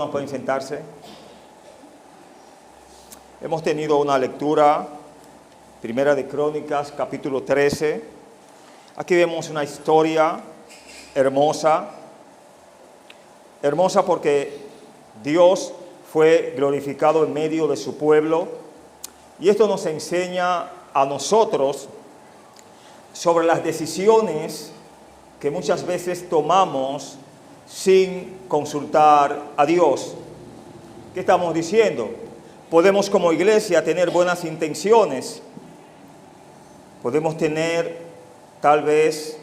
Pueden sentarse. Hemos tenido una lectura, Primera de Crónicas, capítulo 13. Aquí vemos una historia hermosa. Hermosa porque Dios fue glorificado en medio de su pueblo. Y esto nos enseña a nosotros sobre las decisiones que muchas veces tomamos sin consultar a Dios. ¿Qué estamos diciendo? Podemos como iglesia tener buenas intenciones. Podemos tener tal vez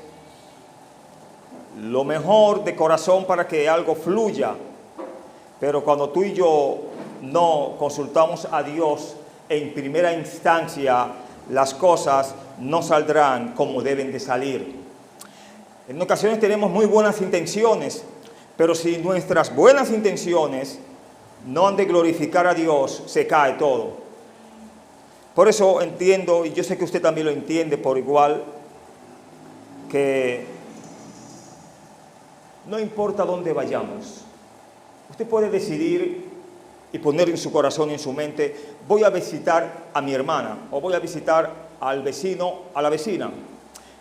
lo mejor de corazón para que algo fluya. Pero cuando tú y yo no consultamos a Dios en primera instancia, las cosas no saldrán como deben de salir. En ocasiones tenemos muy buenas intenciones, pero si nuestras buenas intenciones no han de glorificar a Dios, se cae todo. Por eso entiendo, y yo sé que usted también lo entiende por igual, que no importa dónde vayamos, usted puede decidir y poner en su corazón y en su mente: voy a visitar a mi hermana, o voy a visitar al vecino, a la vecina.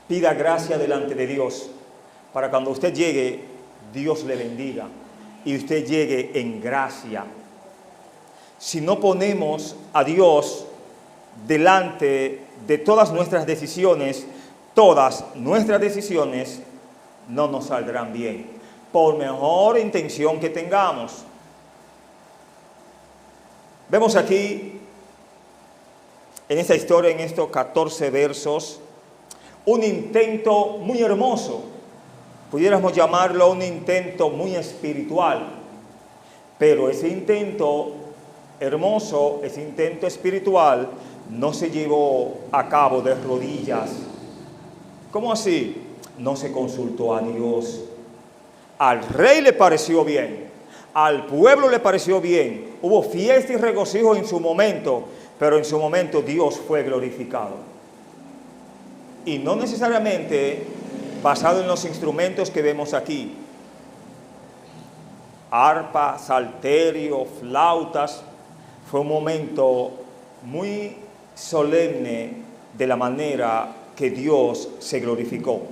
Pida gracia delante de Dios, para cuando usted llegue, Dios le bendiga y usted llegue en gracia. Si no ponemos a Dios delante de todas nuestras decisiones no nos saldrán bien, por mejor intención que tengamos. Vemos aquí, en esta historia, en estos 14 versos, un intento muy hermoso. Pudiéramos llamarlo un intento muy espiritual, pero ese intento hermoso, ese intento espiritual, no se llevó a cabo de rodillas. ¿Cómo así? No se consultó a Dios. Al rey le pareció bien, al pueblo le pareció bien, hubo fiesta y regocijo en su momento, pero en su momento Dios fue glorificado. Y no necesariamente basado en los instrumentos que vemos aquí: arpa, salterio, flautas. Fue un momento muy solemne de la manera que Dios se glorificó.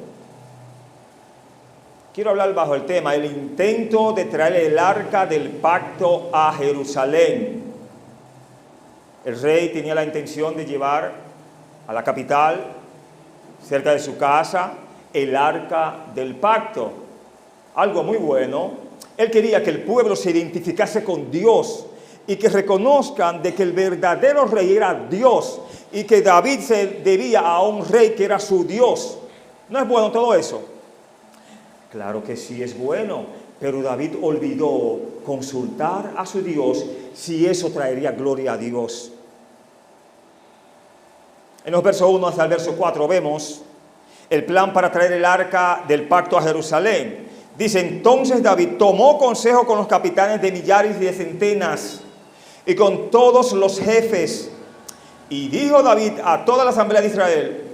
Quiero hablar bajo el tema: el intento de traer el arca del pacto a Jerusalén. El rey tenía la intención de llevar a la capital, cerca de su casa, el arca del pacto. Algo muy bueno. Él quería que el pueblo se identificase con Dios y que reconozcan de que el verdadero rey era Dios y que David se debía a un rey que era su Dios. ¿No es bueno todo eso? Claro que sí es bueno, pero David olvidó consultar a su Dios si eso traería gloria a Dios. En los versos 1 hasta el verso 4 vemos el plan para traer el arca del pacto a Jerusalén. Dice: entonces David tomó consejo con los capitanes de millares y de centenas y con todos los jefes. Y dijo David a toda la asamblea de Israel: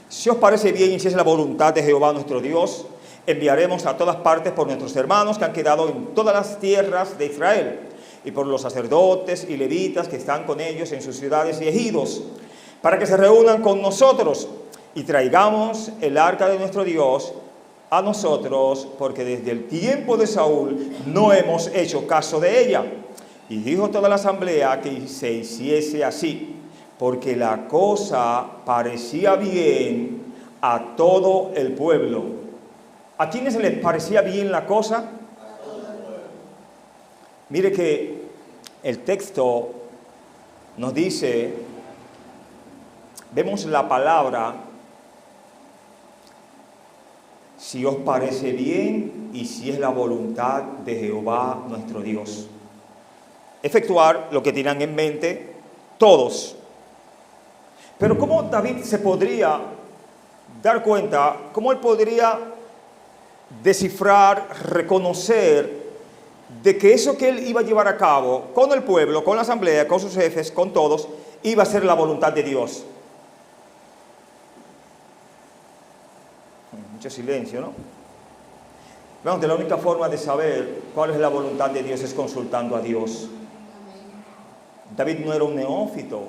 si os parece bien y si es la voluntad de Jehová nuestro Dios, enviaremos a todas partes por nuestros hermanos que han quedado en todas las tierras de Israel, y por los sacerdotes y levitas que están con ellos en sus ciudades y ejidos, para que se reúnan con nosotros y traigamos el arca de nuestro Dios a nosotros, porque desde el tiempo de Saúl no hemos hecho caso de ella. Y dijo toda la asamblea que se hiciese así, porque la cosa parecía bien a todo el pueblo. ¿A quiénes les parecía bien la cosa? A todo el pueblo. Mire que el texto nos dice, vemos la palabra: si os parece bien y si es la voluntad de Jehová nuestro Dios. Efectuar lo que tenían en mente todos. Pero ¿cómo David se podría dar cuenta? ¿Cómo él podría descifrar, reconocer de que eso que él iba a llevar a cabo con el pueblo, con la asamblea, con sus jefes, con todos, iba a ser la voluntad de Dios? Mucho silencio, ¿no? Veamos, la única forma de saber cuál es la voluntad de Dios es consultando a Dios. David no era un neófito,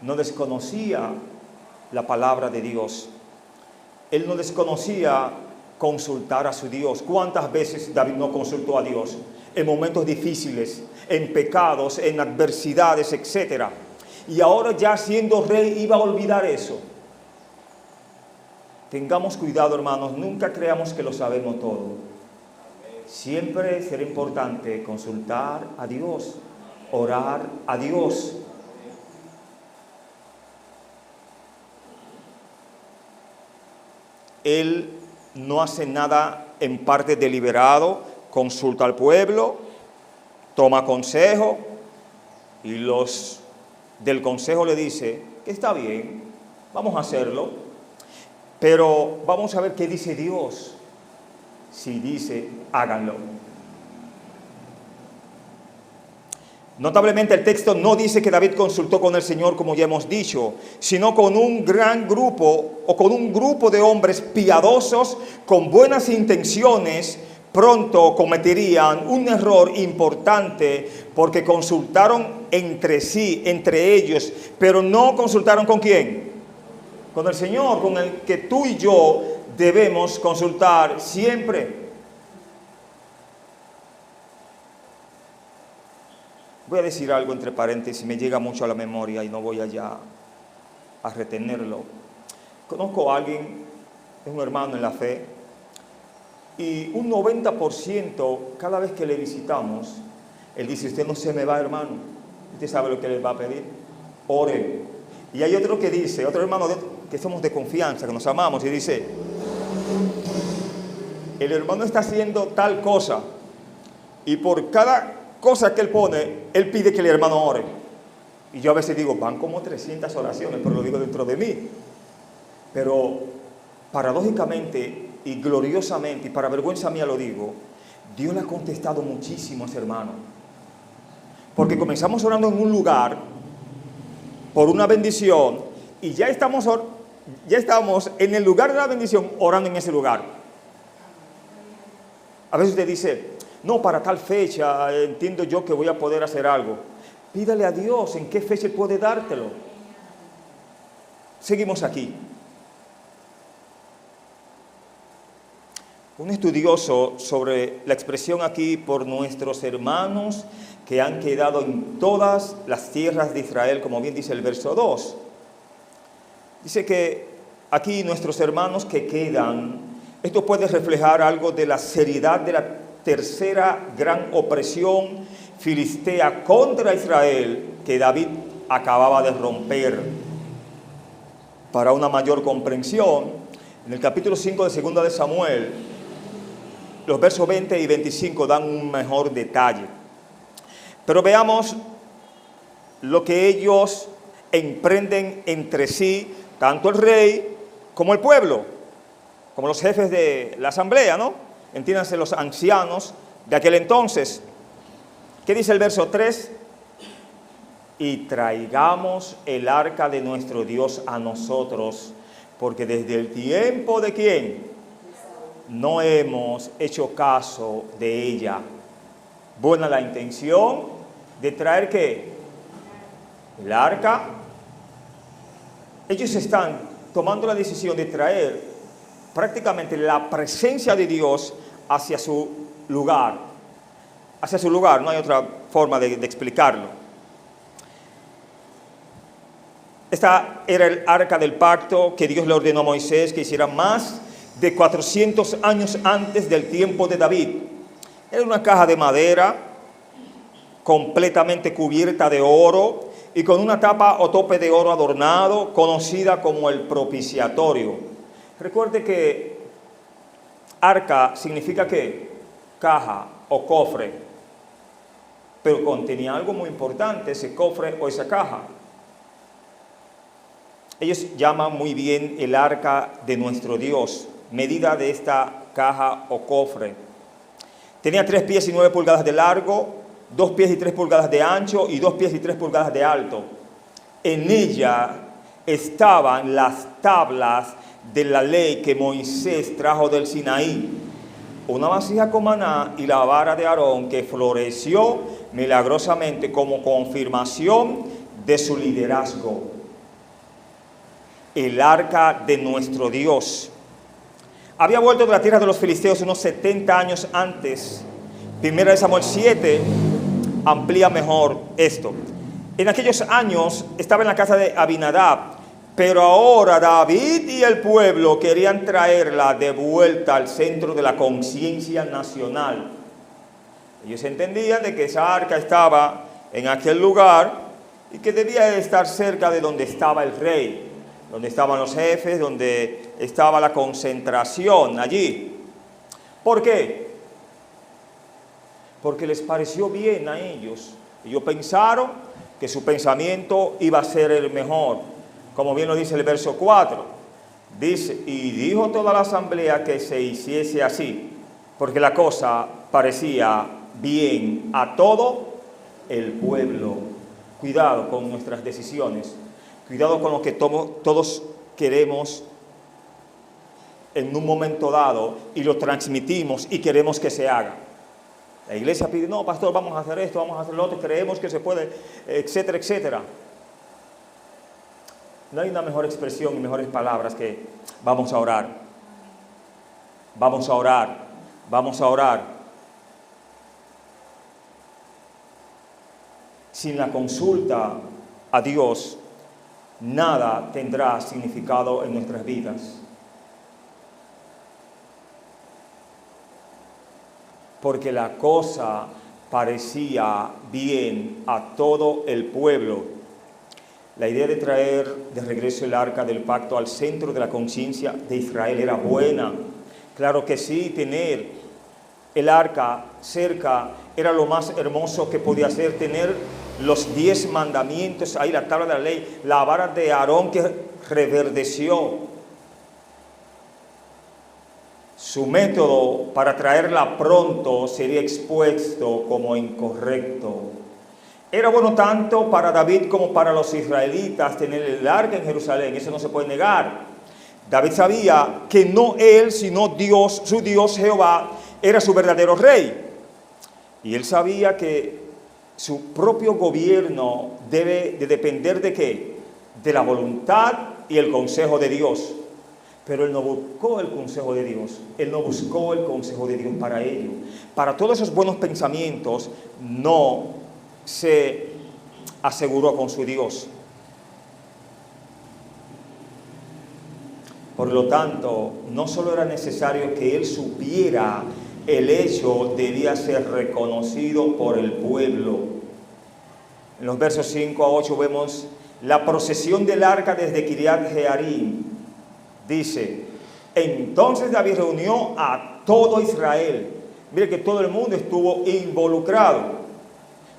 no desconocía la palabra de Dios. Él no desconocía consultar a su Dios. ¿Cuántas veces David no consultó a Dios? En momentos difíciles, en pecados, en adversidades, etc. Y ahora ya siendo rey iba a olvidar eso. Tengamos cuidado, hermanos, nunca creamos que lo sabemos todo. Siempre será importante consultar a Dios, orar a Dios. Él no hace nada en parte deliberado, consulta al pueblo, toma consejo y los del consejo le dice que está bien, vamos a hacerlo, pero vamos a ver qué dice Dios. Si dice, háganlo. Notablemente el texto no dice que David consultó con el Señor, como ya hemos dicho, sino con un gran grupo o con un grupo de hombres piadosos con buenas intenciones. Pronto cometerían un error importante porque consultaron entre sí, entre ellos, pero no consultaron ¿con quién? Con el Señor, con el que tú y yo debemos consultar siempre. Voy a decir algo entre paréntesis, me llega mucho a la memoria y no voy allá a retenerlo. Conozco a alguien, es un hermano en la fe, y un 90% cada vez que le visitamos, él dice, usted no se me va, hermano. Usted sabe lo que le va a pedir. Ore. Y hay otro que dice, otro hermano que somos de confianza, que nos amamos, y dice, el hermano está haciendo tal cosa, y por cada cosa que él pone, él pide que el hermano ore. Y yo a veces digo, van como 300 oraciones, pero lo digo dentro de mí. Pero paradójicamente y gloriosamente, y para vergüenza mía lo digo, Dios le ha contestado muchísimo a ese hermano. Porque comenzamos orando en un lugar por una bendición y ya estamos en el lugar de la bendición orando en ese lugar. A veces usted dice, no, para tal fecha entiendo yo que voy a poder hacer algo. Pídale a Dios en qué fecha Él puede dártelo. Seguimos aquí. Un estudioso sobre la expresión aquí por nuestros hermanos que han quedado en todas las tierras de Israel, como bien dice el verso 2. Dice que aquí nuestros hermanos que quedan, esto puede reflejar algo de la seriedad de la tercera gran opresión filistea contra Israel que David acababa de romper. Para una mayor comprensión, en el capítulo 5 de 2 de Samuel, los versos 20 y 25 dan un mejor detalle. Pero veamos lo que ellos emprenden entre sí, tanto el rey como el pueblo, como los jefes de la asamblea, ¿no? Entiéndanse, los ancianos de aquel entonces. ¿Qué dice el verso 3? Y traigamos el arca de nuestro Dios a nosotros, porque desde el tiempo de ¿quién? No hemos hecho caso de ella. Buena la intención de traer ¿qué? El arca. Ellos están tomando la decisión de traer prácticamente la presencia de Dios hacia su lugar. Hacia su lugar, no hay otra forma de explicarlo. Esta era el arca del pacto que Dios le ordenó a Moisés que hiciera más de 400 años antes del tiempo de David. Era una caja de madera completamente cubierta de oro y con una tapa o tope de oro adornado, conocida como el propiciatorio. Recuerde que arca significa ¿qué? Caja o cofre, pero contenía algo muy importante, ese cofre o esa caja. Ellos llaman muy bien el arca de nuestro Dios, medida de esta caja o cofre. Tenía 3 pies y 9 pulgadas de largo, 2 pies y 3 pulgadas de ancho y 2 pies y 3 pulgadas de alto. En ella estaban las tablas de la ley que Moisés trajo del Sinaí. una vasija con maná y la vara de Aarón que floreció milagrosamente como confirmación de su liderazgo. El arca de nuestro Dios. Había vuelto de la tierra de los filisteos unos 70 años antes. Primera de Samuel 7 amplía mejor esto. En aquellos años estaba en la casa de Abinadab, pero ahora David y el pueblo querían traerla de vuelta al centro de la conciencia nacional. Ellos entendían de que esa arca estaba en aquel lugar y que debía estar cerca de donde estaba el rey, donde estaban los jefes, donde estaba la concentración allí. ¿Por qué? Porque les pareció bien a ellos. Ellos pensaron que su pensamiento iba a ser el mejor. Como bien lo dice el verso 4. Dice, y dijo toda la asamblea que se hiciese así, porque la cosa parecía bien a todo el pueblo. Cuidado con nuestras decisiones. Cuidado con lo que todos queremos en un momento dado y lo transmitimos y queremos que se haga. La iglesia pide, no, pastor, vamos a hacer esto, vamos a hacer lo otro, creemos que se puede, etcétera, etcétera. No hay una mejor expresión y mejores palabras que vamos a orar. Vamos a orar. Vamos a orar. Sin la consulta a Dios, nada tendrá significado en nuestras vidas. Porque la cosa parecía bien a todo el pueblo. La idea de traer de regreso el arca del pacto al centro de la conciencia de Israel era buena. Claro que sí, tener el arca cerca era lo más hermoso que podía ser, tener los 10 mandamientos ahí, la tabla de la ley, la vara de Aarón que reverdeció. Su método para traerla pronto sería expuesto como incorrecto. Era bueno tanto para David como para los israelitas tener el arca en Jerusalén, eso no se puede negar. David sabía que no él, sino Dios, su Dios Jehová, era su verdadero rey. Y él sabía que su propio gobierno debe de depender ¿de qué? De la voluntad y el consejo de Dios. Pero él no buscó el consejo de Dios, él no buscó el consejo de Dios para ello. Para todos esos buenos pensamientos no se aseguró con su Dios. Por lo tanto, no solo era necesario que él supiera, el hecho debía ser reconocido por el pueblo. En los versos 5 a 8 vemos la procesión del arca desde Kiriat Jearim. Dice, entonces David reunió a todo Israel. Mire que todo el mundo estuvo involucrado.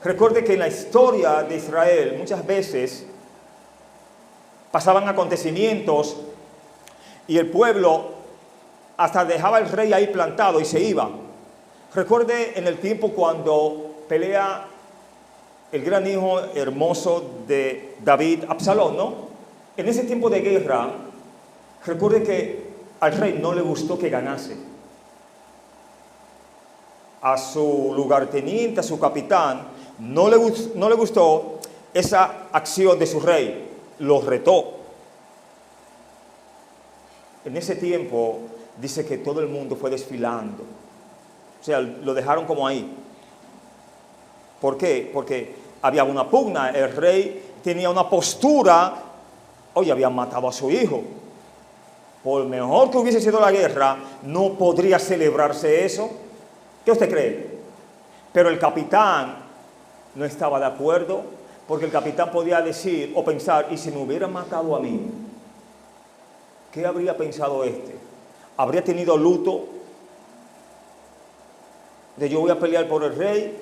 Recuerde que en la historia de Israel muchas veces pasaban acontecimientos y el pueblo hasta dejaba al rey ahí plantado y se iba. Recuerde en el tiempo cuando pelea el gran hijo hermoso de David, Absalón, ¿no? En ese tiempo de guerra, recuerde que al rey no le gustó que ganase. A su lugarteniente, a su capitán, no le gustó esa acción de su rey. Lo retó. En ese tiempo dice que todo el mundo fue desfilando. O sea, lo dejaron como ahí. ¿Por qué? Porque había una pugna. El rey tenía una postura. Oye, habían matado a su hijo. Por mejor que hubiese sido la guerra, no podría celebrarse eso. ¿Qué usted cree? Pero el capitán no estaba de acuerdo, porque el capitán podía decir o pensar, ¿y si me hubieran matado a mí? ¿Qué habría pensado este? ¿Habría tenido luto? De yo voy a pelear por el rey,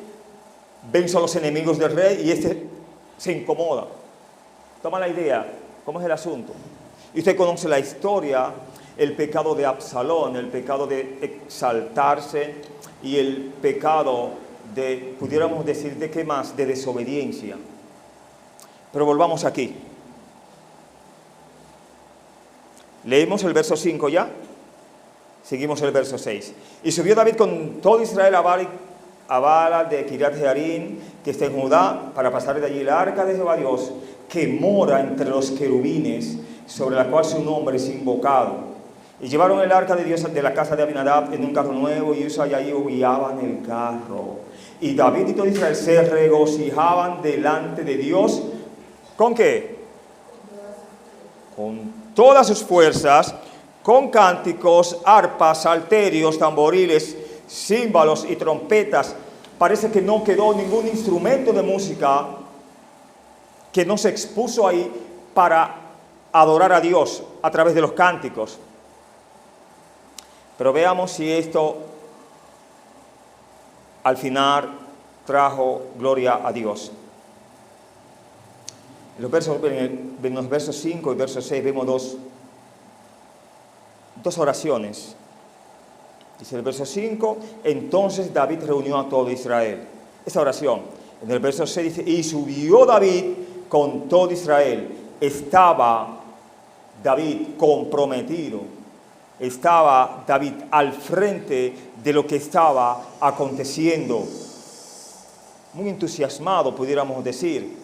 venzo a los enemigos del rey y este se incomoda. Toma la idea, ¿cómo es el asunto? Y usted conoce la historia, el pecado de Absalón, el pecado de exaltarse y el pecado de, pudiéramos decir, ¿de qué más? De desobediencia. Pero volvamos aquí. Leemos el verso 5 ya. Seguimos el verso 6. Y subió David con todo Israel a Bala de Kiriat Jearim, que está en Judá, para pasar de allí el arca de Jehová Dios, que mora entre los querubines, sobre la cual su nombre es invocado. Y llevaron el arca de Dios de la casa de Abinadab en un carro nuevo, y Usa y Ahío guiaban el carro. Y David y todo Israel se regocijaban delante de Dios. ¿Con qué? Con todas sus fuerzas, con cánticos, arpas, salterios, tamboriles, címbalos y trompetas. Parece que no quedó ningún instrumento de música que no se expuso ahí para adorar a Dios a través de los cánticos. Pero veamos si esto al final trajo gloria a Dios. En los versos 5 y versos 6 vemos dos oraciones. Dice el verso 5, entonces David reunió a todo Israel. Esa oración. En el verso 6 dice, y subió David con todo Israel. Estaba David comprometido. Estaba David al frente de lo que estaba aconteciendo. Muy entusiasmado, pudiéramos decir.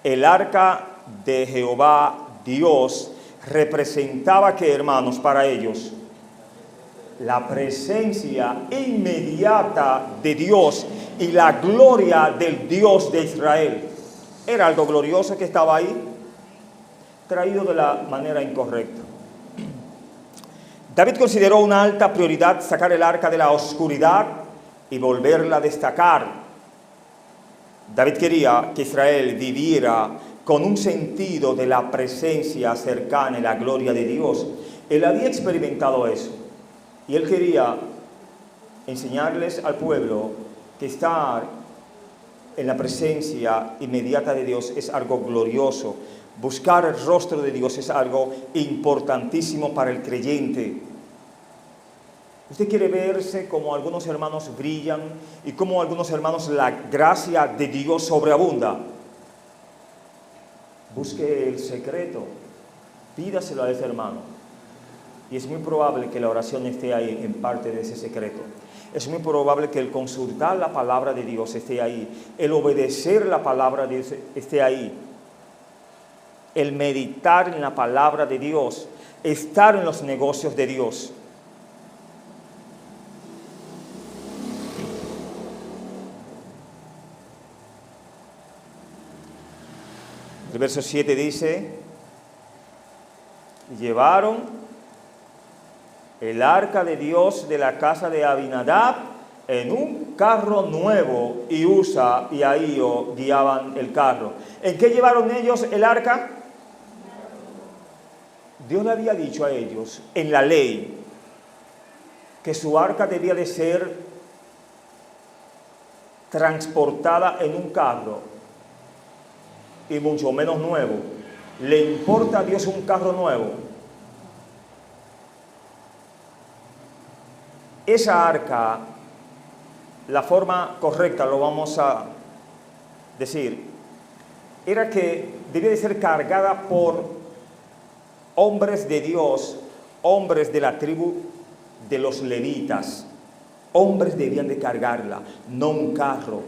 El arca de Jehová Dios representaba, ¿qué, hermanos, para ellos? La presencia inmediata de Dios y la gloria del Dios de Israel. Era algo glorioso que estaba ahí, traído de la manera incorrecta. David consideró una alta prioridad sacar el arca de la oscuridad y volverla a destacar. David quería que Israel viviera con un sentido de la presencia cercana y la gloria de Dios. Él había experimentado eso. Y él quería enseñarles al pueblo que estar en la presencia inmediata de Dios es algo glorioso. Buscar el rostro de Dios es algo importantísimo para el creyente. Usted quiere verse como algunos hermanos brillan y como algunos hermanos la gracia de Dios sobreabunda. Busque el secreto, pídaselo a ese hermano. Y es muy probable que la oración esté ahí en parte de ese secreto. Es muy probable que el consultar la palabra de Dios esté ahí. El obedecer la palabra de Dios esté ahí. El meditar en la palabra de Dios. Estar en los negocios de Dios. El verso 7 dice, llevaron el arca de Dios de la casa de Abinadab en un carro nuevo, y Usa y Ahío guiaban el carro. ¿En qué llevaron ellos el arca? Dios le había dicho a ellos en la ley que su arca debía de ser transportada en un carro, y mucho menos nuevo. ¿Le importa a Dios un carro nuevo? Esa arca, la forma correcta, lo vamos a decir, era que debía de ser cargada por hombres de Dios, hombres de la tribu de los levitas. Hombres debían de cargarla, no un carro,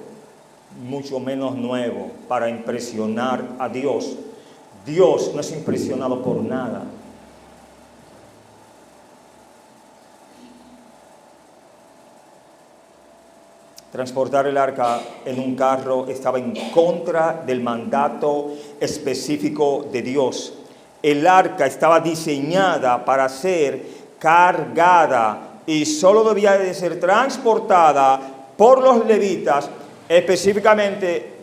mucho menos nuevo, para impresionar a Dios. Dios no es impresionado por nada. Transportar el arca en un carro estaba en contra del mandato específico de Dios. El arca estaba diseñada para ser cargada y solo debía de ser transportada por los levitas, específicamente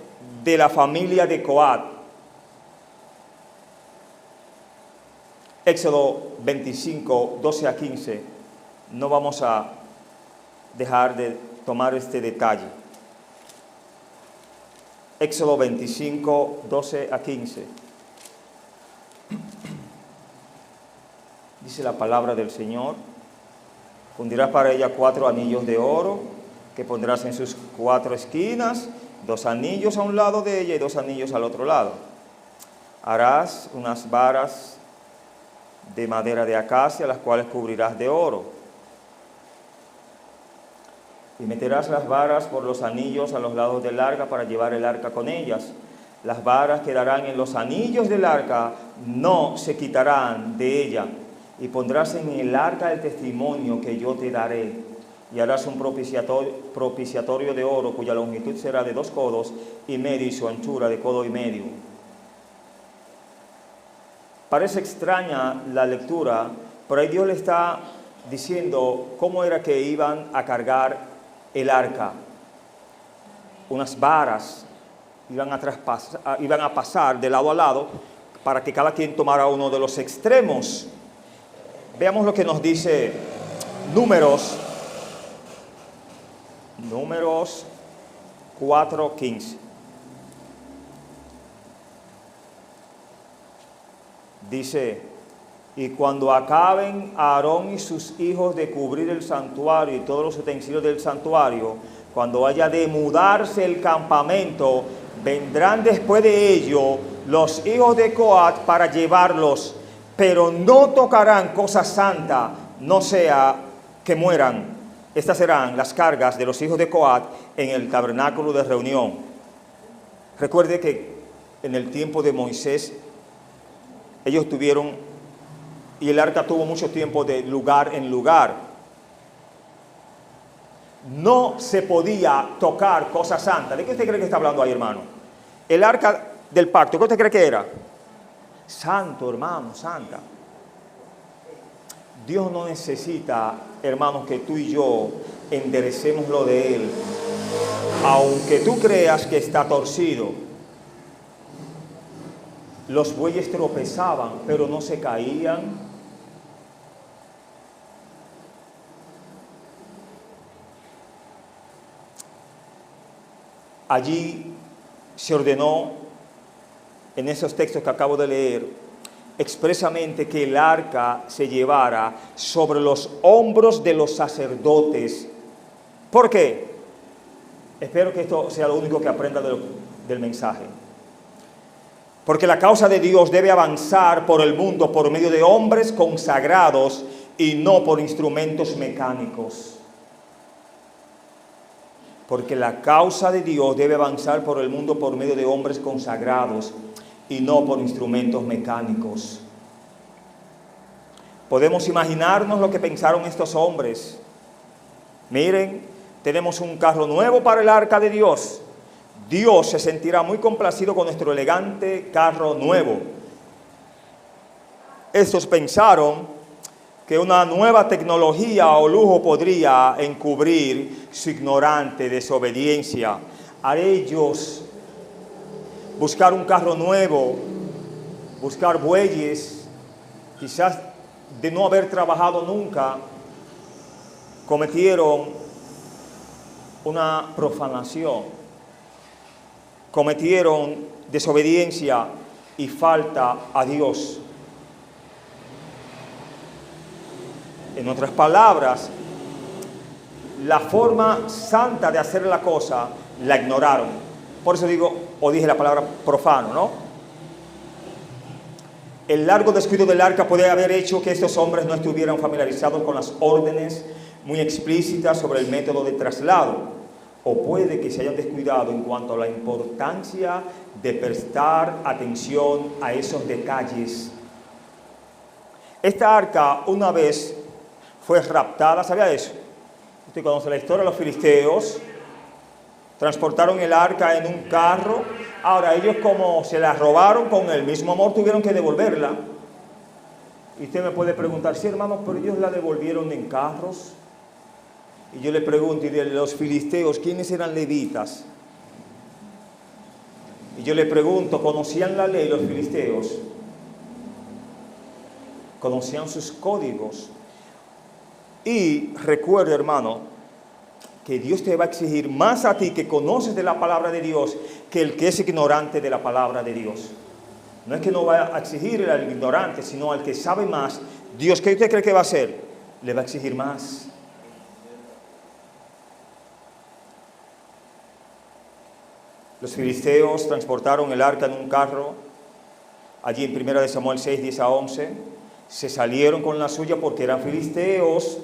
de la familia de Coat. Éxodo 25, 12 a 15. No vamos a dejar de tomar este detalle. Éxodo 25, 12 a 15. Dice la palabra del Señor: fundirás para ella 4 anillos de oro, que pondrás en sus 4 esquinas, 2 anillos a un lado de ella y 2 anillos al otro lado. Harás unas varas de madera de acacia, las cuales cubrirás de oro. Y meterás las varas por los anillos a los lados del arca para llevar el arca con ellas. Las varas quedarán en los anillos del arca, no se quitarán de ella. Y pondrás en el arca el testimonio que yo te daré. Y harás un propiciatorio de oro, cuya longitud será de 2 codos y medio y su anchura de codo y medio. Parece extraña la lectura, pero ahí Dios le está diciendo cómo era que iban a cargar el arca. Unas varas iban a pasar de lado a lado para que cada quien tomara uno de los extremos. Veamos lo que nos dice Números 4:15. Dice: y cuando acaben Aarón y sus hijos de cubrir el santuario y todos los utensilios del santuario, cuando haya de mudarse el campamento, vendrán después de ello los hijos de Coat para llevarlos, pero no tocarán cosa santa, no sea que mueran. Estas serán las cargas de los hijos de Coat en el tabernáculo de reunión. Recuerde que en el tiempo de Moisés, ellos tuvieron, y el arca tuvo mucho tiempo de lugar en lugar. No se podía tocar cosas santas. ¿De qué usted cree que está hablando ahí, hermano? El arca del pacto, ¿qué usted cree que era? Santo, hermano, santa. Dios no necesita, hermanos, que tú y yo enderecemos lo de Él. Aunque tú creas que está torcido, los bueyes tropezaban, pero no se caían. Allí se ordenó, en esos textos que acabo de leer, expresamente que el arca se llevara sobre los hombros de los sacerdotes. ¿Por qué? Espero que esto sea lo único que aprenda del mensaje. Porque la causa de Dios debe avanzar por el mundo por medio de hombres consagrados y no por instrumentos mecánicos. Porque la causa de Dios debe avanzar por el mundo por medio de hombres consagrados y no por instrumentos mecánicos. Podemos imaginarnos lo que pensaron estos hombres. Miren, tenemos un carro nuevo para el arca de Dios. Dios se sentirá muy complacido con nuestro elegante carro nuevo. Estos pensaron que una nueva tecnología o lujo podría encubrir su ignorante desobediencia. A ellos buscar un carro nuevo, buscar bueyes, quizás de no haber trabajado nunca, cometieron una profanación, cometieron desobediencia y falta a Dios. En otras palabras, la forma santa de hacer la cosa la ignoraron. Por eso digo, o dije la palabra profano, ¿no? El largo descuido del arca puede haber hecho que estos hombres no estuvieran familiarizados con las órdenes muy explícitas sobre el método de traslado, o puede que se hayan descuidado en cuanto a la importancia de prestar atención a esos detalles. Esta arca una vez fue raptada, ¿sabía eso? Usted conoce la historia de los filisteos. Transportaron el arca en un carro. Ahora ellos, como se la robaron, con el mismo amor tuvieron que devolverla. Y usted me puede preguntar, sí, hermano, pero ellos la devolvieron en carros. Y yo le pregunto, y de los filisteos, ¿quiénes eran levitas? Y yo le pregunto, ¿conocían la ley los filisteos? ¿Conocían sus códigos? Y recuerda, hermano, que Dios te va a exigir más a ti que conoces de la palabra de Dios que el que es ignorante de la palabra de Dios. No es que no va a exigir al ignorante, sino al que sabe más. Dios, ¿qué usted cree que va a hacer? Le va a exigir más. Los filisteos transportaron el arca en un carro, allí en 1 Samuel 6, 10 a 11. Se salieron con la suya porque eran filisteos,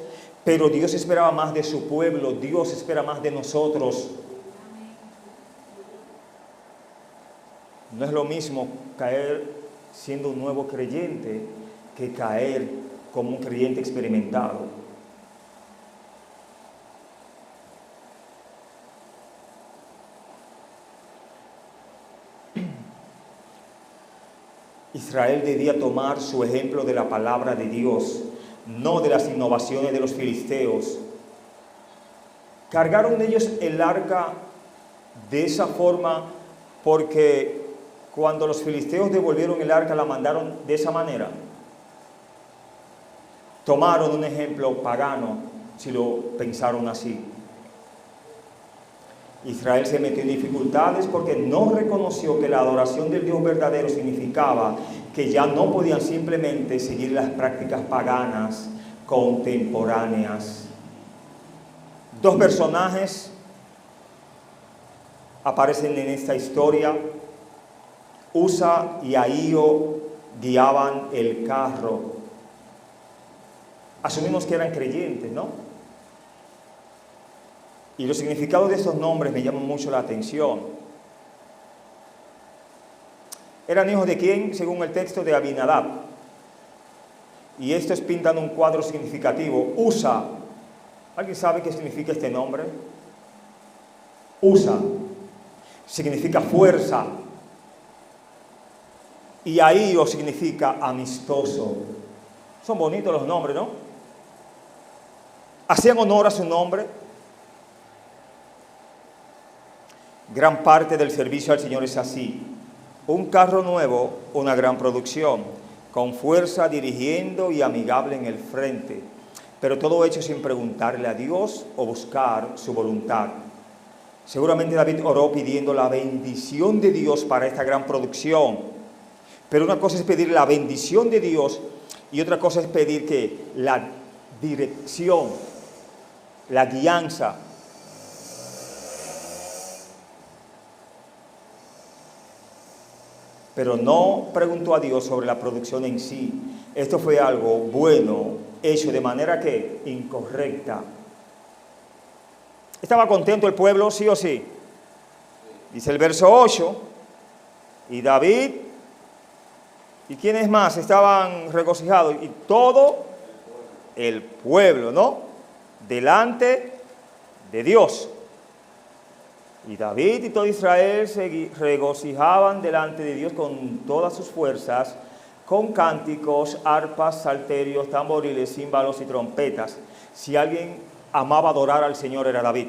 pero Dios esperaba más de su pueblo, Dios espera más de nosotros. No es lo mismo caer siendo un nuevo creyente que caer como un creyente experimentado. Israel debía tomar su ejemplo de la palabra de Dios, no de las innovaciones de los filisteos. Cargaron ellos el arca de esa forma porque cuando los filisteos devolvieron el arca la mandaron de esa manera. Tomaron un ejemplo pagano, si lo pensaron así. Israel se metió en dificultades porque no reconoció que la adoración del Dios verdadero significaba que ya no podían simplemente seguir las prácticas paganas contemporáneas. Dos personajes aparecen en esta historia. Usa y Ahío guiaban el carro. Asumimos que eran creyentes, ¿no? Y los significados de estos nombres me llaman mucho la atención. ¿Eran hijos de quién? Según el texto de Abinadab. Y estos pintan un cuadro significativo. Usa. ¿Alguien sabe qué significa este nombre? Usa. Significa fuerza. Y Ahío significa amistoso. Son bonitos los nombres, ¿no? Hacían honor a su nombre. Gran parte del servicio al Señor es así. Un carro nuevo, una gran producción, con fuerza, dirigiendo y amigable en el frente. Pero todo hecho sin preguntarle a Dios o buscar su voluntad. Seguramente David oró pidiendo la bendición de Dios para esta gran producción. Pero una cosa es pedir la bendición de Dios y otra cosa es pedir que la dirección, la guianza. Pero no preguntó a Dios sobre la producción en sí. Esto fue algo bueno, hecho de manera que incorrecta. ¿Estaba contento el pueblo, sí o sí? Dice el verso 8, y David, ¿y quiénes más estaban regocijados? Y todo el pueblo, ¿no? Delante de Dios. Y David y todo Israel se regocijaban delante de Dios con todas sus fuerzas, con cánticos, arpas, salterios, tamboriles, címbalos y trompetas. Si alguien amaba adorar al Señor era David.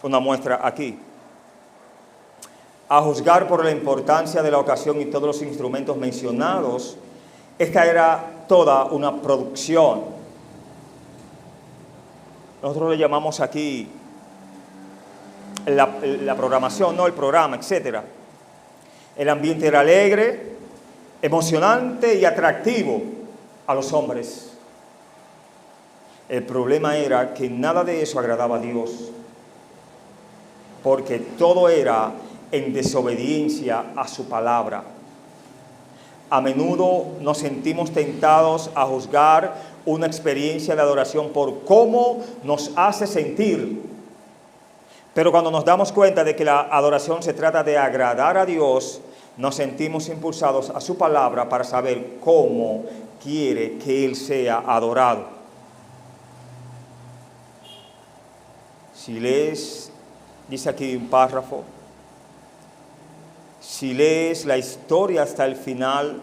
Una muestra aquí. A juzgar por la importancia de la ocasión y todos los instrumentos mencionados, esta era toda una producción. Nosotros le llamamos aquí la programación, no el programa, etc. El ambiente era alegre, emocionante y atractivo a los hombres. El problema era que nada de eso agradaba a Dios, porque todo era en desobediencia a su palabra. A menudo nos sentimos tentados a juzgar una experiencia de adoración por cómo nos hace sentir. Pero cuando nos damos cuenta de que la adoración se trata de agradar a Dios, nos sentimos impulsados a su palabra para saber cómo quiere que Él sea adorado. Si lees, dice aquí un párrafo, si lees la historia hasta el final,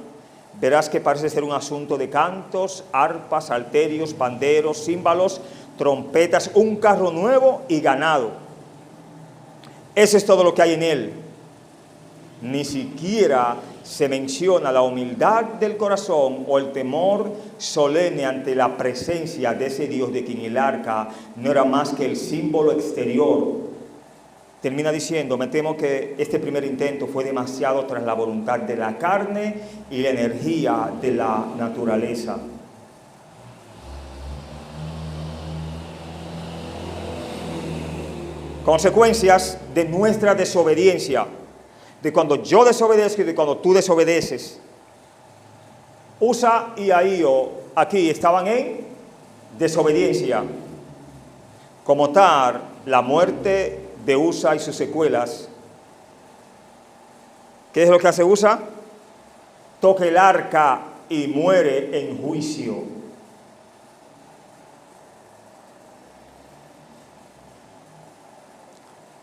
verás que parece ser un asunto de cantos, arpas, salterios, panderos, címbalos, trompetas, un carro nuevo y ganado. Eso es todo lo que hay en él. Ni siquiera se menciona la humildad del corazón o el temor solemne ante la presencia de ese Dios de quien el arca no era más que el símbolo exterior. Termina diciendo, me temo que este primer intento fue demasiado tras la voluntad de la carne y la energía de la naturaleza. Consecuencias de nuestra desobediencia, de cuando yo desobedezco y de cuando tú desobedeces. Usa y Ahío aquí estaban en desobediencia. Como tal, la muerte de Usa y sus secuelas. ¿Qué es lo que hace Usa? Toca el arca y muere en juicio.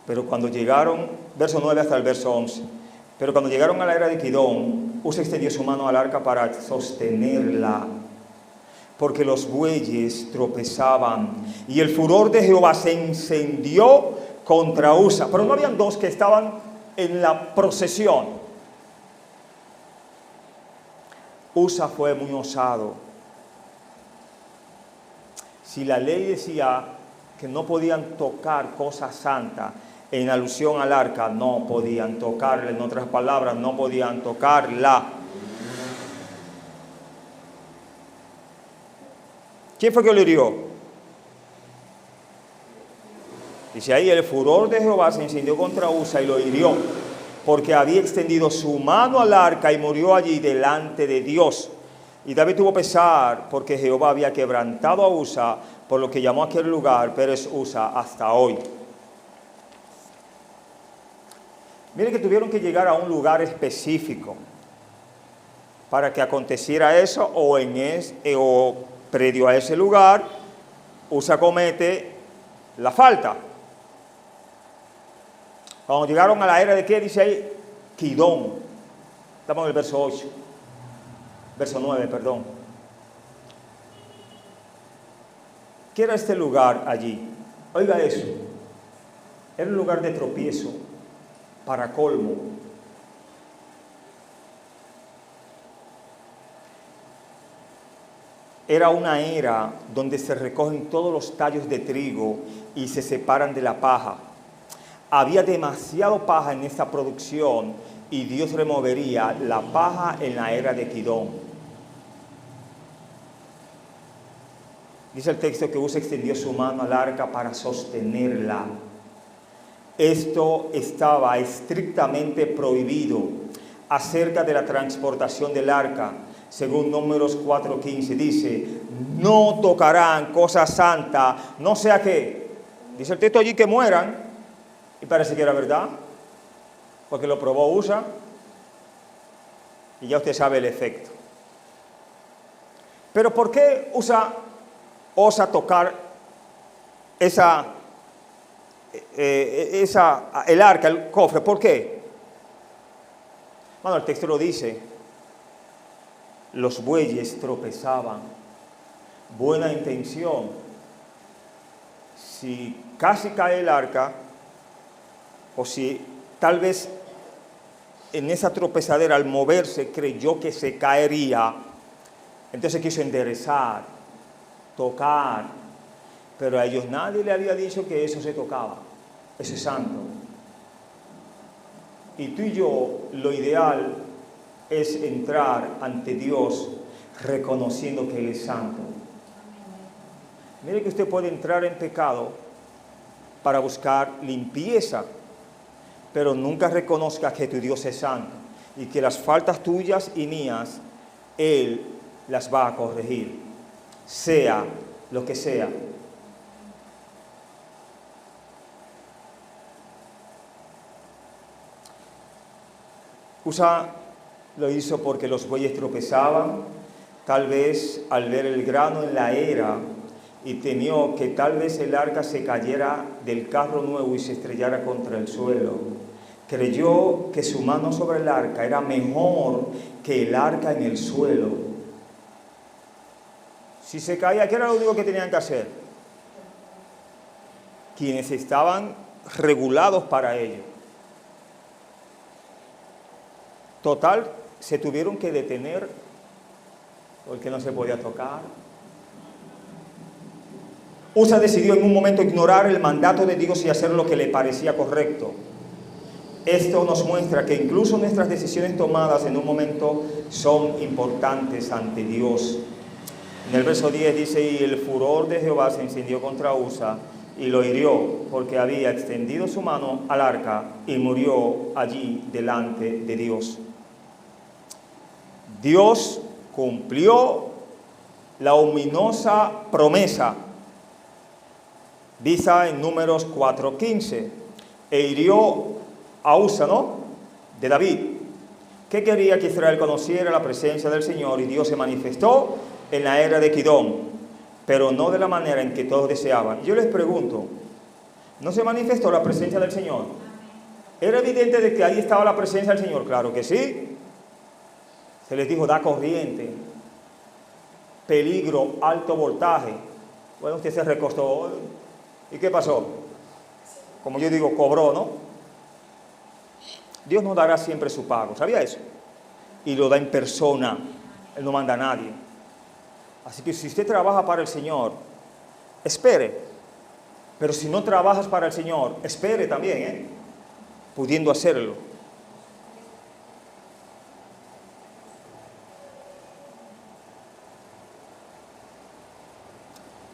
Pero cuando llegaron, verso 9 hasta el verso 11, pero cuando llegaron a la era de Kidón, Usa extendió su mano al arca para sostenerla, porque los bueyes tropezaban, y el furor de Jehová se encendió contra Usa. Pero no habían dos que estaban en la procesión. Usa fue muy osado. Si la ley decía que no podían tocar cosas santas, en alusión al arca, no podían tocarla. En otras palabras, no podían tocarla. ¿Quién fue que lo hirió? Dice ahí, el furor de Jehová se encendió contra Usa y lo hirió, porque había extendido su mano al arca y murió allí delante de Dios. Y David tuvo pesar porque Jehová había quebrantado a Usa, por lo que llamó a aquel lugar Pérez Usa hasta hoy. Miren que tuvieron que llegar a un lugar específico para que aconteciera eso, o previo a ese lugar, Usa comete la falta. Cuando llegaron a la era de ¿qué dice ahí? Kidón. Estamos en el verso 8. Verso 9, perdón. ¿Qué era este lugar allí? Oiga eso. Era un lugar de tropiezo. Para colmo. Era una era donde se recogen todos los tallos de trigo y se separan de la paja. Había demasiado paja en esta producción y Dios removería la paja en la era de Kidón. Dice el texto que Usa extendió su mano al arca para sostenerla. Esto estaba estrictamente prohibido acerca de la transportación del arca. Según Números 4:15 dice, no tocarán cosa santa, no sea que, dice el texto allí, que mueran, y parece que era verdad, porque lo probó Usa, y ya usted sabe el efecto. Pero ¿por qué Usa osa tocar el arca, el cofre? ¿Por qué? Bueno, el texto lo dice. Los bueyes tropezaban. Buena intención. Si casi cae el arca, o si tal vez en esa tropezadera al moverse creyó que se caería, entonces quiso enderezar, tocar, pero a ellos nadie le había dicho que eso se tocaba. Eso es santo. Y tú y yo, lo ideal es entrar ante Dios reconociendo que Él es santo. Mire que usted puede entrar en pecado para buscar limpieza, pero nunca reconozca que tu Dios es santo y que las faltas tuyas y mías, Él las va a corregir, sea lo que sea. Usa lo hizo porque los bueyes tropezaban, tal vez al ver el grano en la era, y temió que tal vez el arca se cayera del carro nuevo y se estrellara contra el suelo. Creyó que su mano sobre el arca era mejor que el arca en el suelo. Si se caía, ¿qué era lo único que tenían que hacer? Quienes estaban regulados para ello. Total, se tuvieron que detener porque no se podía tocar. Usa decidió en un momento ignorar el mandato de Dios y hacer lo que le parecía correcto. Esto nos muestra que incluso nuestras decisiones tomadas en un momento son importantes ante Dios. En el verso 10 dice, y el furor de Jehová se encendió contra Usa y lo hirió porque había extendido su mano al arca y murió allí delante de Dios. Dios cumplió la ominosa promesa vista en Números 4:15, e hirió a Usa, ¿no?, de David, que quería que Israel conociera la presencia del Señor, y Dios se manifestó en la era de Kidón, pero no de la manera en que todos deseaban. Yo les pregunto, ¿no se manifestó la presencia del Señor? ¿Era evidente de que ahí estaba la presencia del Señor? Claro que sí. Se les dijo, da corriente, peligro, alto voltaje. Bueno, usted se recostó. ¿Y qué pasó? Como yo digo, cobró, ¿no? Dios nos dará siempre su pago. ¿Sabía eso? Y lo da en persona. Él no manda a nadie. Así que si usted trabaja para el Señor, espere. Pero si no trabajas para el Señor, espere también, pudiendo hacerlo.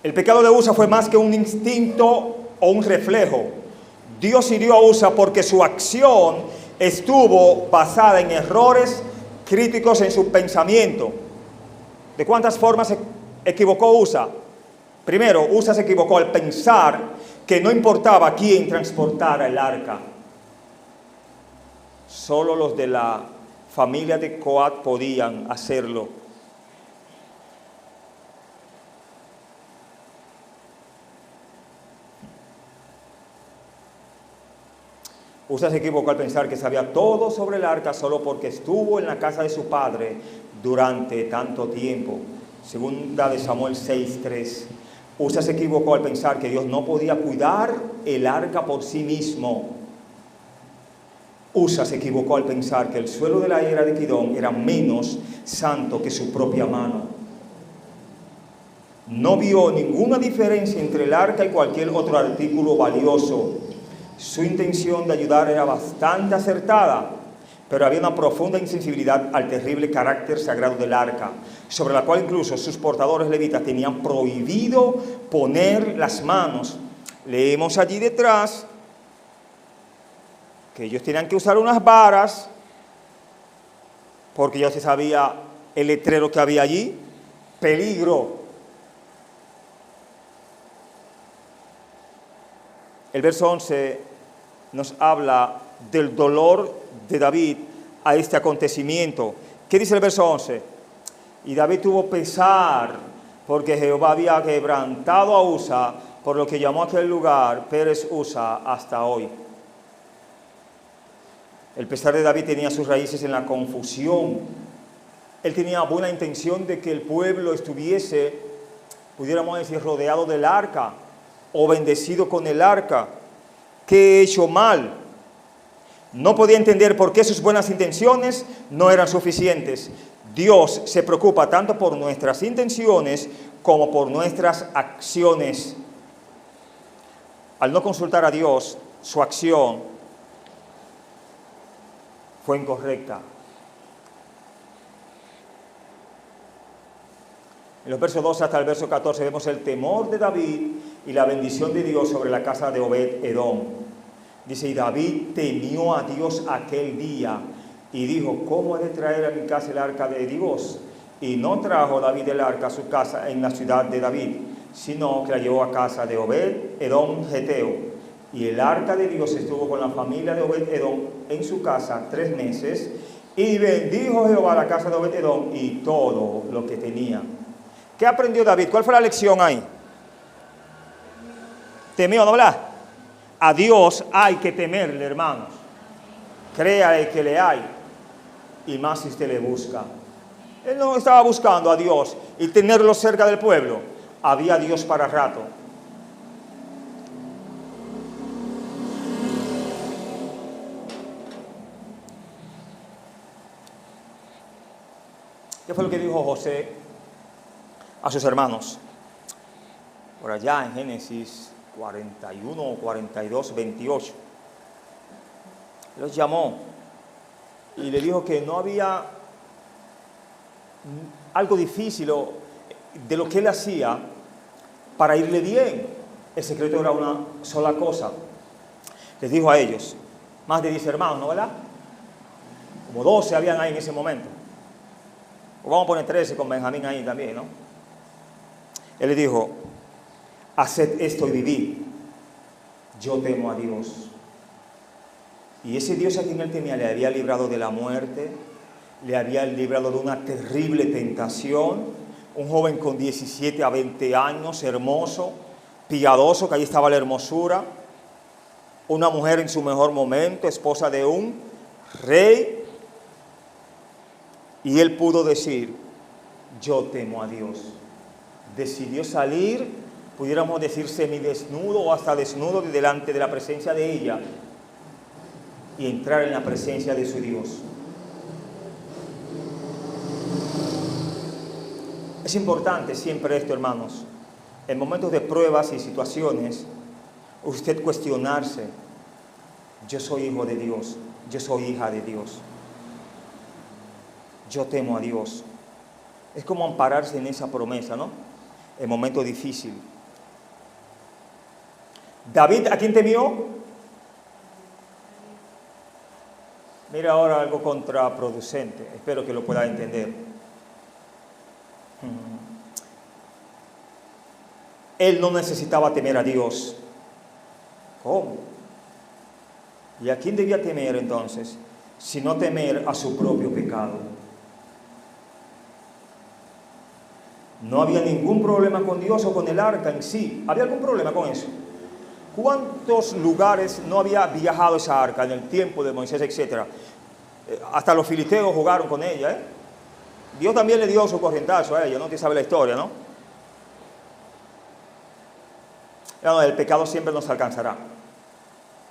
El pecado de Usa fue más que un instinto o un reflejo. Dios hirió a Usa porque su acción estuvo basada en errores críticos en su pensamiento. ¿De cuántas formas se equivocó Usa? Primero, Usa se equivocó al pensar que no importaba quién transportara el arca. Solo los de la familia de Coat podían hacerlo. Usa se equivocó al pensar que sabía todo sobre el arca solo porque estuvo en la casa de su padre durante tanto tiempo. Segunda de Samuel 6:3. Usa se equivocó al pensar que Dios no podía cuidar el arca por sí mismo. Usa se equivocó al pensar que el suelo de la era de Kidón era menos santo que su propia mano. No vio ninguna diferencia entre el arca y cualquier otro artículo valioso. Su intención de ayudar era bastante acertada, pero había una profunda insensibilidad al terrible carácter sagrado del arca, sobre la cual incluso sus portadores levitas tenían prohibido poner las manos. Leemos allí detrás que ellos tenían que usar unas varas, porque ya se sabía el letrero que había allí, peligro. El verso 11 nos habla del dolor de David a este acontecimiento. ¿Qué dice el verso 11? Y David tuvo pesar porque Jehová había quebrantado a Usa, por lo que llamó a aquel lugar Pérez Usa hasta hoy. El pesar de David tenía sus raíces en la confusión. Él tenía buena intención de que el pueblo estuviese, pudiéramos decir, rodeado del arca o bendecido con el arca. ¿Qué he hecho mal? No podía entender por qué sus buenas intenciones no eran suficientes. Dios se preocupa tanto por nuestras intenciones como por nuestras acciones. Al no consultar a Dios, su acción fue incorrecta. En los versos 12 hasta el verso 14 vemos el temor de David y la bendición de Dios sobre la casa de Obed-Edom. Dice, y David temió a Dios aquel día y dijo, ¿cómo he de traer a mi casa el arca de Dios? Y no trajo David el arca a su casa en la ciudad de David, sino que la llevó a casa de Obed-Edom Geteo. Y el arca de Dios estuvo con la familia de Obed-Edom en su casa 3 meses, y bendijo Jehová la casa de Obed-Edom y todo lo que tenía. ¿Qué aprendió David? ¿Cuál fue la lección ahí? Temió, ¿no, verdad? A Dios hay que temerle, hermanos. Créale que le hay, y más si usted le busca. Él no estaba buscando a Dios y tenerlo cerca del pueblo. Había Dios para rato. ¿Qué fue lo que dijo José a sus hermanos? Por allá en Génesis 41 o 42, 28. Los llamó y le dijo que no había algo difícil de lo que él hacía para irle bien. El secreto era una sola cosa. Les dijo a ellos, más de 10 hermanos, ¿no, verdad? Como 12 habían ahí en ese momento. O vamos a poner 13 con Benjamín ahí también, ¿no? Él le dijo, haced esto y vivid. Yo temo a Dios. Y ese Dios a quien él temía le había librado de la muerte, le había librado de una terrible tentación. Un joven con 17 a 20 años, hermoso, piadoso, que ahí estaba la hermosura. Una mujer en su mejor momento, esposa de un rey. Y él pudo decir, yo temo a Dios. Decidió salir, pudiéramos decir semidesnudo o hasta desnudo delante de la presencia de ella y entrar en la presencia de su Dios. Es importante siempre esto, hermanos, en momentos de pruebas y situaciones, usted cuestionarse, yo soy hijo de Dios, yo soy hija de Dios, yo temo a Dios. Es como ampararse en esa promesa, ¿no? En momentos difíciles. David, ¿a quién temió? Mira ahora algo contraproducente, espero que lo pueda entender. Él no necesitaba temer a Dios. ¿Cómo? ¿Y a quién debía temer entonces? Sino temer a su propio pecado. No había ningún problema con Dios o con el arca en sí. ¿Había algún problema con eso? ¿Cuántos lugares no había viajado esa arca en el tiempo de Moisés, etcétera? Hasta los filisteos jugaron con ella, ¿eh? Dios también le dio su corrientazo a ella, ¿no? Usted sabe la historia, ¿no? No, el pecado siempre nos alcanzará.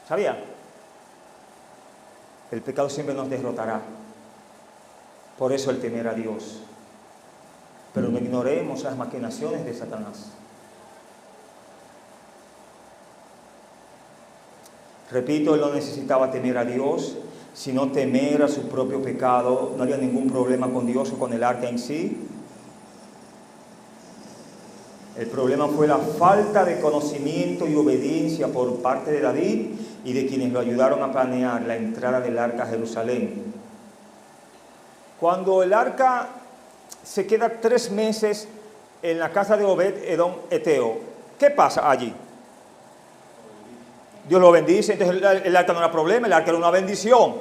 ¿Sabía? El pecado siempre nos derrotará. Por eso el temer a Dios. Pero no ignoremos las maquinaciones de Satanás. Repito, él no necesitaba temer a Dios, sino temer a su propio pecado. No había ningún problema con Dios o con el arca en sí. El problema fue la falta de conocimiento y obediencia por parte de David y de quienes lo ayudaron a planear la entrada del arca a Jerusalén. Cuando el arca se queda 3 meses en la casa de Obed-Edom Eteo, ¿qué pasa allí? Dios lo bendice, entonces el arca no era problema, el arca era una bendición.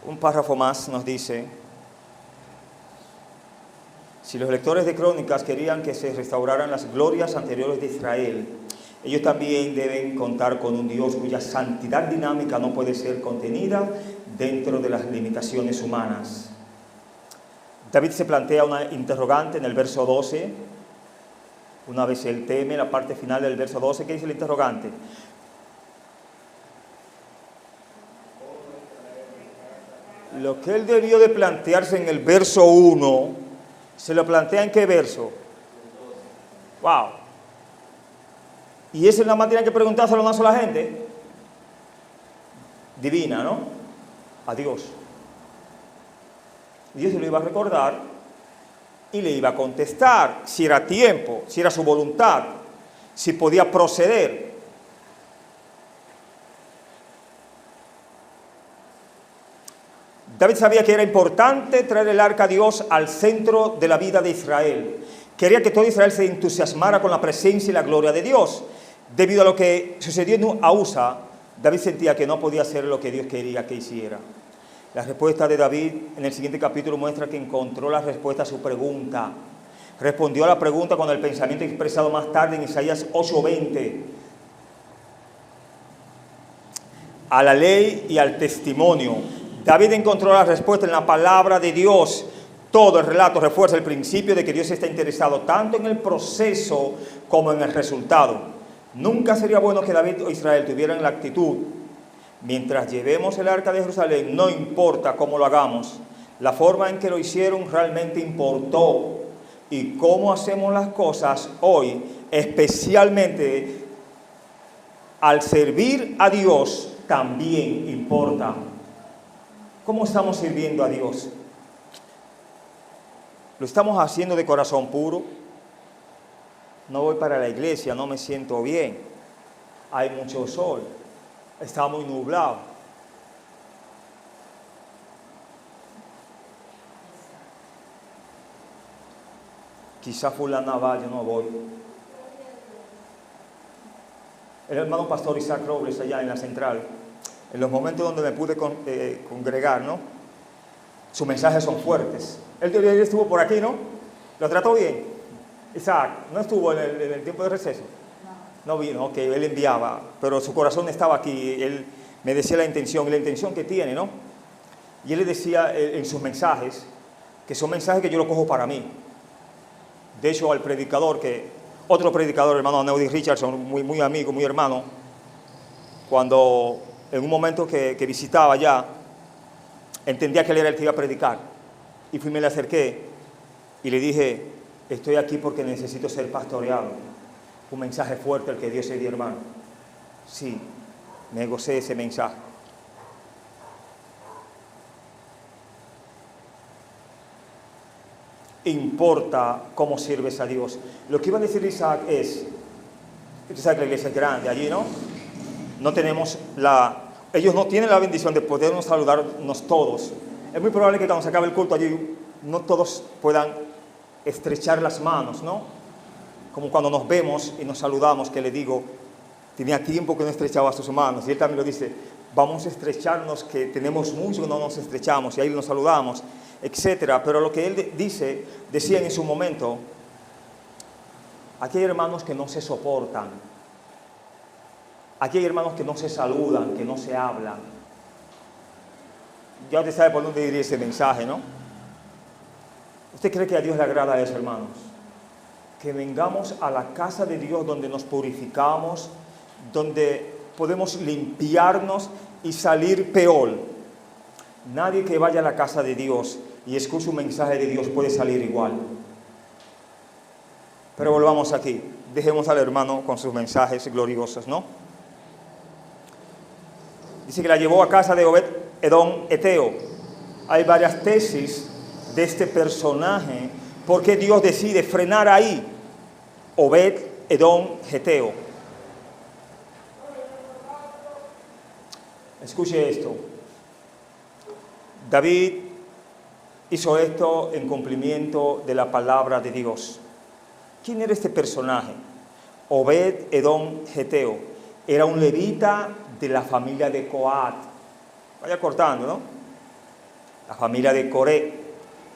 Un párrafo más nos dice, si los lectores de Crónicas querían que se restauraran las glorias anteriores de Israel, ellos también deben contar con un Dios cuya santidad dinámica no puede ser contenida dentro de las limitaciones humanas. David se plantea una interrogante en el verso 12. Una vez él teme, la parte final del verso 12, ¿qué dice el interrogante? Lo que él debió de plantearse en el verso 1, se lo plantea ¿en qué verso? ¡Wow! Y esa es la manera que preguntárselo a una sola gente. Divina, ¿no? A Dios. Dios se lo iba a recordar y le iba a contestar si era tiempo, si era su voluntad, si podía proceder. David sabía que era importante traer el arca a Dios al centro de la vida de Israel. Quería que todo Israel se entusiasmara con la presencia y la gloria de Dios. Debido a lo que sucedió en Ausa, David sentía que no podía hacer lo que Dios quería que hiciera. La respuesta de David en el siguiente capítulo muestra que encontró la respuesta a su pregunta. Respondió a la pregunta con el pensamiento expresado más tarde en Isaías 8:20. A la ley y al testimonio. David encontró la respuesta en la palabra de Dios. Todo el relato refuerza el principio de que Dios está interesado tanto en el proceso como en el resultado. Nunca sería bueno que David o Israel tuvieran la actitud: mientras llevemos el arca de Jerusalén, no importa cómo lo hagamos, la forma en que lo hicieron realmente importó. Y cómo hacemos las cosas hoy, especialmente al servir a Dios, también importa. ¿Cómo estamos sirviendo a Dios? ¿Lo estamos haciendo de corazón puro? No voy para la iglesia, no me siento bien, hay mucho sol, está muy nublado. quizá fulana va, yo no voy. El hermano pastor Isaac Robles allá en la central, en los momentos donde me pude congregar, ¿no? Sus mensajes son fuertes. Él estuvo por aquí, ¿no? ¿Lo trató bien? Isaac, ¿no estuvo en el tiempo de receso? No vino, ok, él enviaba, pero su corazón estaba aquí, él me decía la intención que tiene, ¿no? Y él le decía en sus mensajes, que son mensajes que yo lo cojo para mí. De hecho, al predicador, otro predicador, hermano Neody Richardson, muy amigo, muy hermano, cuando en un momento que visitaba allá, entendía que él era el que iba a predicar. Y me le acerqué y le dije, estoy aquí porque necesito ser pastoreado. Un mensaje fuerte el que Dios se dio, hermano. Sí, me gocé ese mensaje. Importa cómo sirves a Dios. Lo que iba a decir Isaac es, usted sabe que la iglesia es grande allí, ¿no? No tenemos ellos no tienen la bendición de podernos saludarnos todos. Es muy probable que cuando se acabe el culto allí, no todos puedan estrechar las manos, ¿no? Como cuando nos vemos y nos saludamos, que le digo, tenía tiempo que no estrechaba sus manos, y él también lo dice, vamos a estrecharnos, que tenemos mucho que no nos estrechamos, y ahí nos saludamos, etcétera. Pero lo que él decía en su momento, aquí hay hermanos que no se soportan, aquí hay hermanos que no se saludan, que no se hablan. Ya usted sabe por dónde iría ese mensaje, ¿no? ¿Usted cree que a Dios le agrada eso, hermanos? Que vengamos a la casa de Dios donde nos purificamos, donde podemos limpiarnos y salir peor. Nadie que vaya a la casa de Dios y escuche un mensaje de Dios puede salir igual. Pero volvamos aquí. Dejemos al hermano con sus mensajes gloriosos, ¿no? Dice que la llevó a casa de Obed Edom Eteo. Hay varias tesis de este personaje. ¿Por qué Dios decide frenar ahí? Obed Edom Eteo. Escuche esto. David hizo esto en cumplimiento de la palabra de Dios. ¿Quién era este personaje? Obed Edom Eteo. Era un levita de la familia de Coat. Vaya cortando, ¿no? La familia de Coré.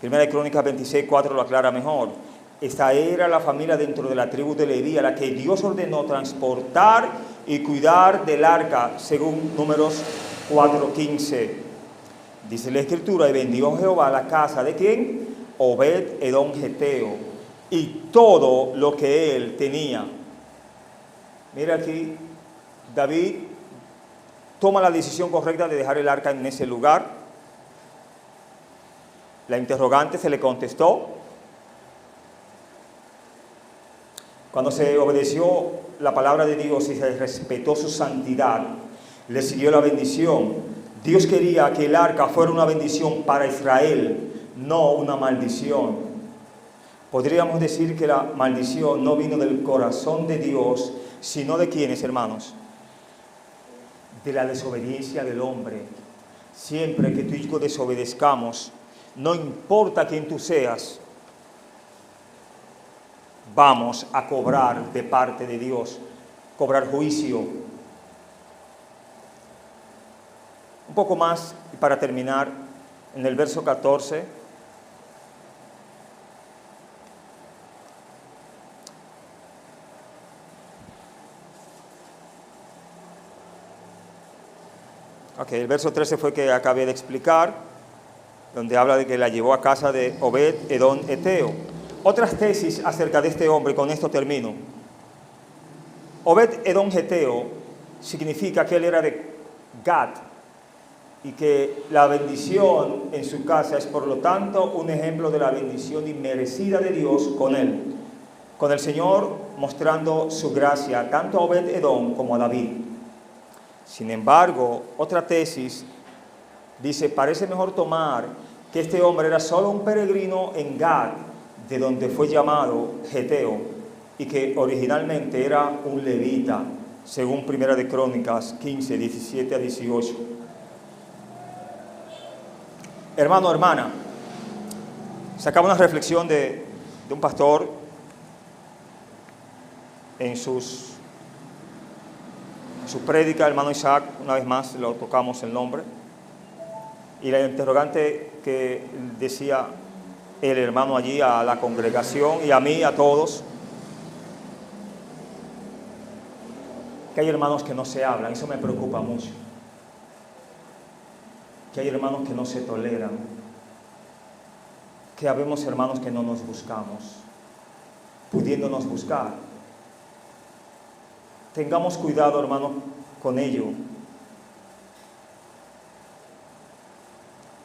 Primera de Crónicas 26:4 lo aclara mejor. Esta era la familia dentro de la tribu de Leví, a la que Dios ordenó transportar y cuidar del arca, según Números 4:15. Dice la Escritura, y bendijo Jehová la casa de ¿quién? Obed Edom Eteo, y todo lo que él tenía. Mira aquí, David toma la decisión correcta de dejar el arca en ese lugar. La interrogante se le contestó. Cuando se obedeció la palabra de Dios y se respetó su santidad, le siguió la bendición. Dios quería que el arca fuera una bendición para Israel, no una maldición. Podríamos decir que la maldición no vino del corazón de Dios, sino de ¿quiénes, hermanos? De la desobediencia del hombre. Siempre que tú y yo desobedezcamos, no importa quién tú seas, vamos a cobrar de parte de Dios, cobrar juicio. Un poco más, y para terminar, en el verso 14. Ok, el verso 13 fue que acabé de explicar, donde habla de que la llevó a casa de Obed Edom Eteo. Otras tesis acerca de este hombre, con esto termino. Obed Edom Eteo significa que él era de Gad, y que la bendición en su casa es por lo tanto un ejemplo de la bendición inmerecida de Dios con él, con el Señor mostrando su gracia tanto a Obed Edom como a David. Sin embargo, otra tesis dice, parece mejor tomar que este hombre era solo un peregrino en Gad, de donde fue llamado Geteo, y que originalmente era un levita, según Primera de Crónicas 15, 17 a 18. Hermano, hermana, sacamos una reflexión de de un pastor en su prédica, hermano Isaac, una vez más lo tocamos el nombre, y la interrogante que decía el hermano allí a la congregación y a mí, a todos, que hay hermanos que no se hablan, eso me preocupa mucho, que hay hermanos que no se toleran, que habemos hermanos que no nos buscamos, pudiéndonos buscar. Tengamos cuidado, hermano, con ello.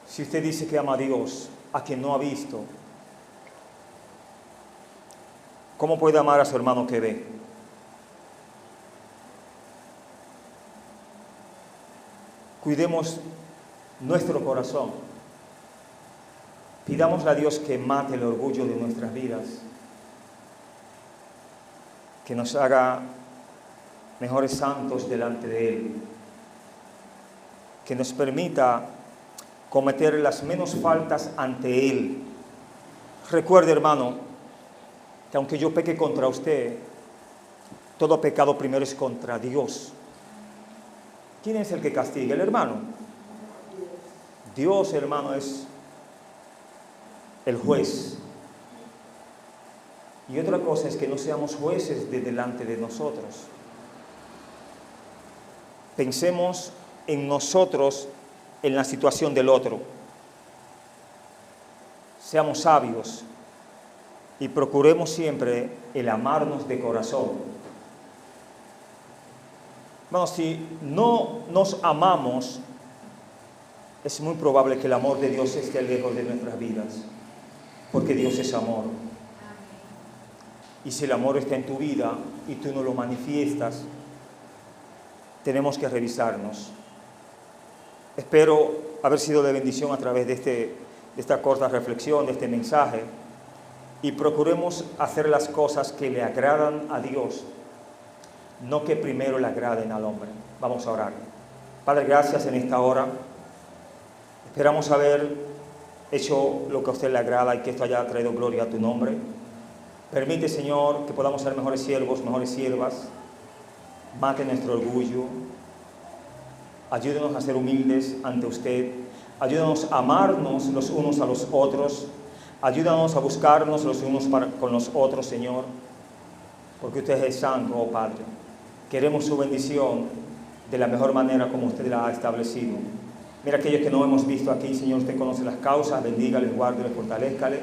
Si usted dice que ama a Dios, a quien no ha visto, ¿cómo puede amar a su hermano que ve? Cuidemos nuestro corazón. Pidámosle a Dios que mate el orgullo de nuestras vidas, que nos haga mejores santos delante de Él, que nos permita cometer las menos faltas ante Él. Recuerde, hermano, que aunque yo peque contra usted, todo pecado primero es contra Dios. ¿Quién es el que castiga? ¿El hermano? Dios, hermano, es el juez. Y otra cosa es que no seamos jueces de delante de nosotros. Pensemos en nosotros, en la situación del otro. Seamos sabios y procuremos siempre el amarnos de corazón. Bueno, si no nos amamos, es muy probable que el amor de Dios esté lejos de nuestras vidas, porque Dios es amor. Y si el amor está en tu vida y tú no lo manifiestas, tenemos que revisarnos. Espero haber sido de bendición a través de esta corta reflexión, de este mensaje, y procuremos hacer las cosas que le agradan a Dios, no que primero le agraden al hombre. Vamos a orar. Padre, gracias en esta hora. Esperamos haber hecho lo que a usted le agrada y que esto haya traído gloria a tu nombre. Permite, Señor, que podamos ser mejores siervos, mejores siervas. Mate nuestro orgullo. Ayúdenos a ser humildes ante usted. Ayúdanos a amarnos los unos a los otros. Ayúdanos a buscarnos los unos con los otros, Señor. Porque usted es santo, oh Padre. Queremos su bendición de la mejor manera como usted la ha establecido. Mira, aquellos que no hemos visto aquí, Señor, usted conoce las causas. Bendígales, guárdales, fortalézcales.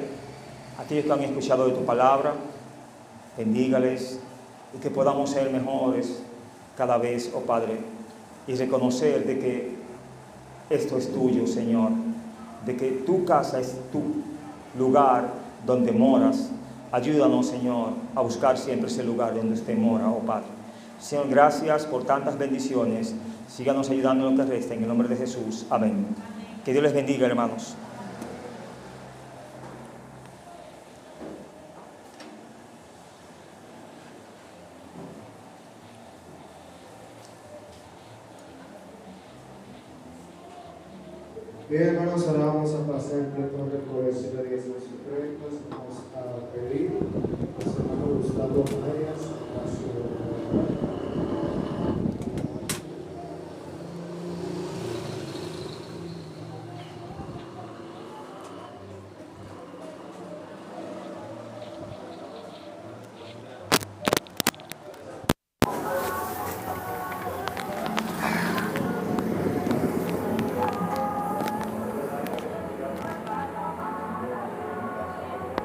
Aquellos que han escuchado de tu palabra, bendígales. Y que podamos ser mejores cada vez, oh Padre, y reconocer de que esto es tuyo, Señor, de que tu casa es tu lugar donde moras. Ayúdanos, Señor, a buscar siempre ese lugar donde usted mora, oh Padre. Señor, gracias por tantas bendiciones. Síganos ayudando en lo que resta, en el nombre de Jesús. Amén. Que Dios les bendiga, hermanos. Bien, hermanos, ahora vamos a pasar el pleno de recolección de diezmos y ofrendas. Vamos a pedir al hermano Gustavo Mayas,